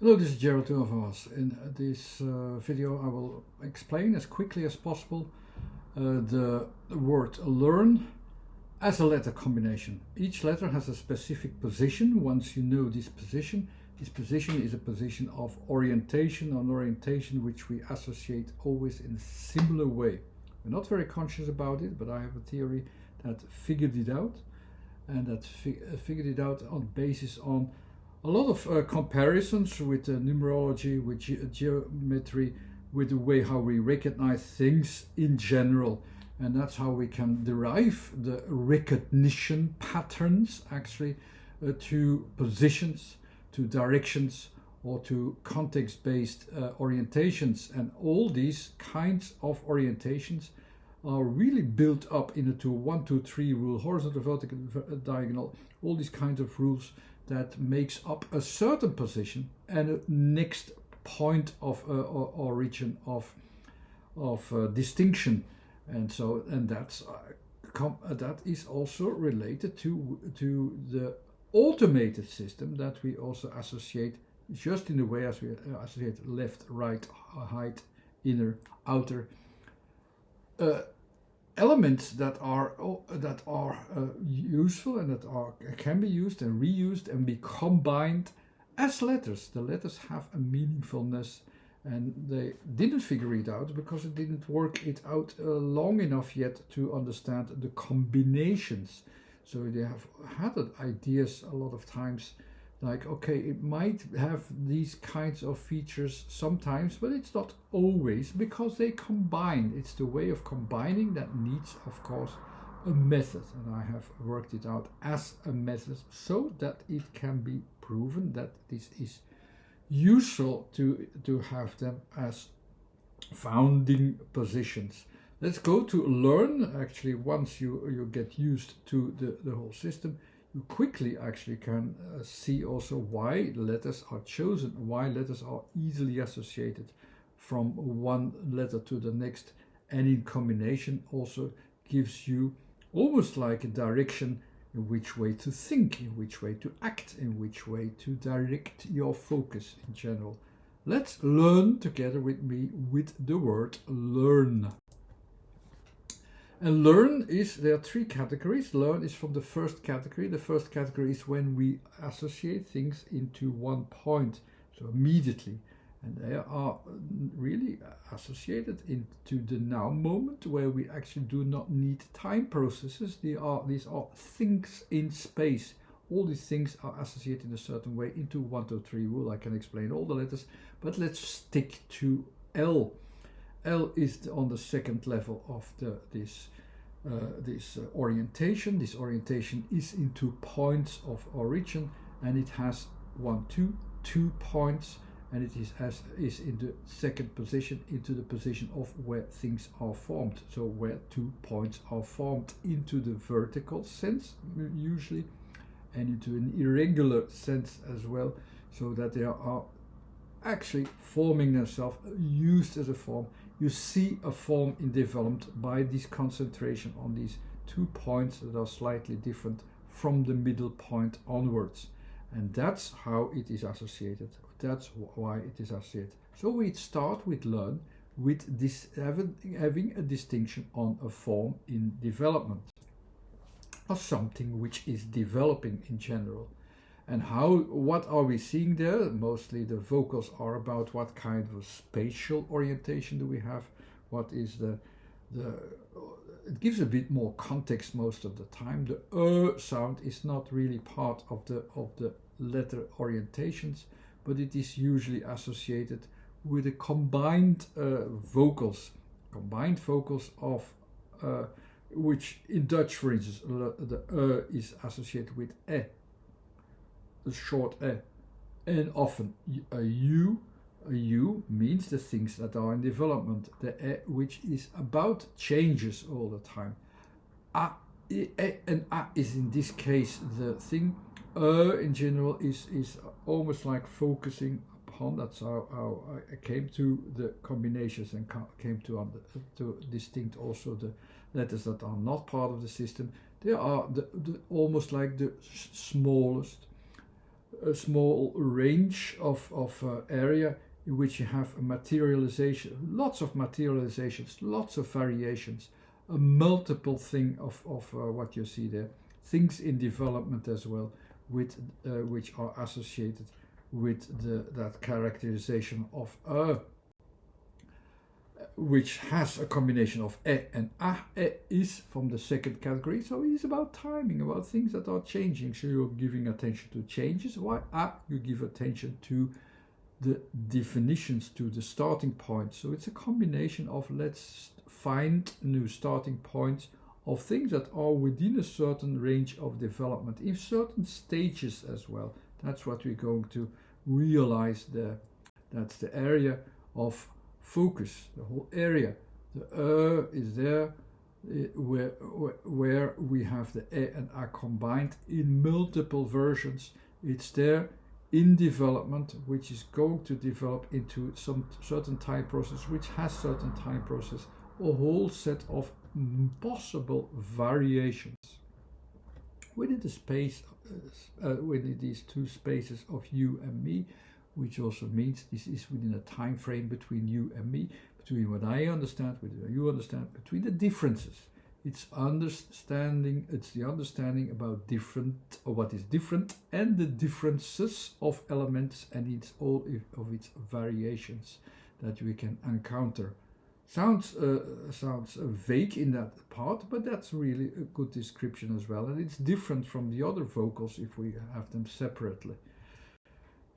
Hello, this is Gerald Turvas. In this video I will explain as quickly as possible the word learn as a letter combination. Each letter has a specific position. Once you know this position is a position of orientation, an orientation which we associate always in a similar way. We're not very conscious about it, but I have a theory that figured it out, and that figured it out on basis on a lot of comparisons with numerology, with geometry, with the way how we recognize things in general. And that's how we can derive the recognition patterns actually to positions, to directions, or to context-based orientations. And all these kinds of orientations are really built up into 1, 2, 3 rule, horizontal, vertical, diagonal, all these kinds of rules that makes up a certain position and a next point of origin of distinction. And so, and that is also related to the automated system that we also associate just in the way as we associate left, right, height, inner, outer. Elements that are useful and that can be used and reused and be combined as letters. The letters have a meaningfulness, and they didn't figure it out because it didn't work it out long enough yet to understand the combinations. So they have had ideas a lot of times like, okay, it might have these kinds of features sometimes, but it's not always, because they combine. It's the way of combining that needs, of course, a method. And I have worked it out as a method so that it can be proven that this is useful to have them as founding positions. Let's go to learn. Actually, once you get used to the whole system, you quickly actually can see also why letters are chosen, why letters are easily associated from one letter to the next, and in combination also gives you almost like a direction in which way to think, in which way to act, in which way to direct your focus in general. Let's learn together with me with the word learn. And learn is, there are three categories. Learn is from the first category. The first category is when we associate things into one point, so immediately. And they are really associated into the now moment, where we actually do not need time processes. These are things in space. All these things are associated in a certain way into 1, 2, 3 rule. I can explain all the letters, but let's stick to L. L is on the second level of this orientation. This orientation is into points of origin, and it has 1, 2 points, and it is in the second position, into the position of where things are formed. So where 2 points are formed into the vertical sense usually, and into an irregular sense as well, so that they are actually forming themselves, used as a form. You see a form in development by this concentration on these 2 points that are slightly different from the middle point onwards. And that's how it is associated. That's why it is associated. So we start with learn with this having a distinction on a form in development, or something which is developing in general. And what are we seeing there? Mostly the vocals are about what kind of spatial orientation do we have, what is it gives a bit more context most of the time. The sound is not really part of the letter orientations, but it is usually associated with the combined vocals of which in Dutch, for instance, the is associated with the short e, and often a u means the things that are in development, the e which is about changes all the time. A, and a is in this case the thing. In general is almost like focusing upon. That's how I came to the combinations and came to distinct also the letters that are not part of the system. They are almost like the smallest. a small range of area in which you have a materialization, lots of materializations, lots of variations, a multiple thing of what you see there, things in development as well, with which are associated with that characterization of which has a combination of and a. Is from the second category, so it is about timing, about things that are changing. So you're giving attention to changes, while you give attention to the definitions, to the starting point. So it's a combination of let's find new starting points of things that are within a certain range of development, in certain stages as well. That's what we're going to realize there. That's the area of focus, the whole area. The is there where we have the and a combined in multiple versions. It's there in development, which is going to develop into some certain time process, which has certain time process, a whole set of possible variations within the space, within these two spaces of you and me, which also means this is within a time frame between you and me, between what I understand, what you understand, between the differences. It's understanding, it's the understanding about different, or what is different, and the differences of elements and its all of its variations that we can encounter. Sounds vague in that part, but that's really a good description as well, and it's different from the other vocals if we have them separately.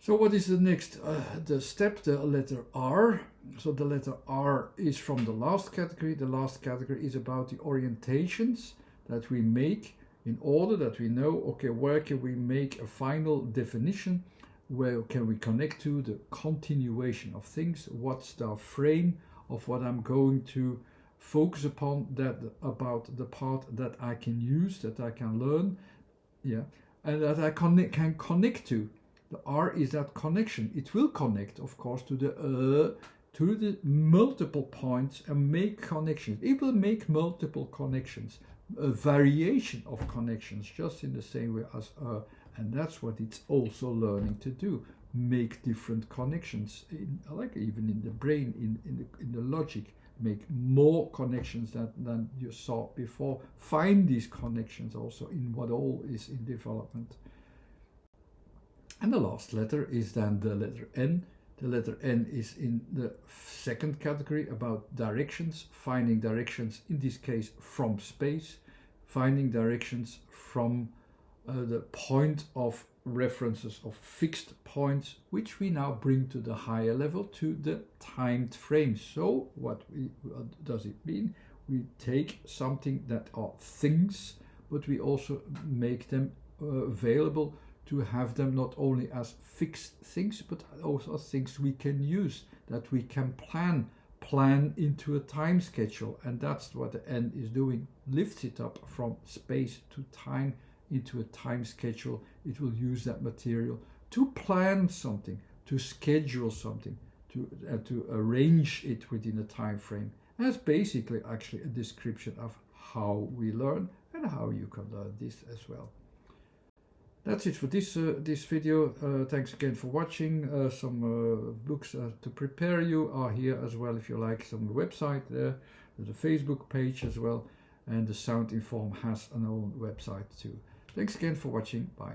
So what is the next the step? The letter R. So the letter R is from the last category. The last category is about the orientations that we make in order that we know, okay, where can we make a final definition? Where can we connect to the continuation of things? What's the frame of what I'm going to focus upon, that about the part that I can use, that I can learn, yeah, and that I can connect to. The R is that connection. It will connect, of course, to the multiple points and make connections. It will make multiple connections, a variation of connections, just in the same way as and that's what it's also learning to do. Make different connections, like even in the brain, in the logic, make more connections than you saw before. Find these connections also in what all is in development. And the last letter is then the letter N. The letter N is in the second category, about directions, finding directions, in this case from space, finding directions from the point of references of fixed points, which we now bring to the higher level, to the timed frames. So what does it mean? We take something that are things, but we also make them available to have them not only as fixed things, but also as things we can use, that we can plan into a time schedule. And that's what the N is doing, lifts it up from space to time into a time schedule. It will use that material to plan something, to schedule something, to arrange it within a time frame. And that's basically actually a description of how we learn and how you can learn this as well. That's it for this video. Thanks again for watching. Some books to prepare you are here as well, if you like. Some website there, there's a Facebook page as well, and the Sound Inform has an own website too. Thanks again for watching. Bye.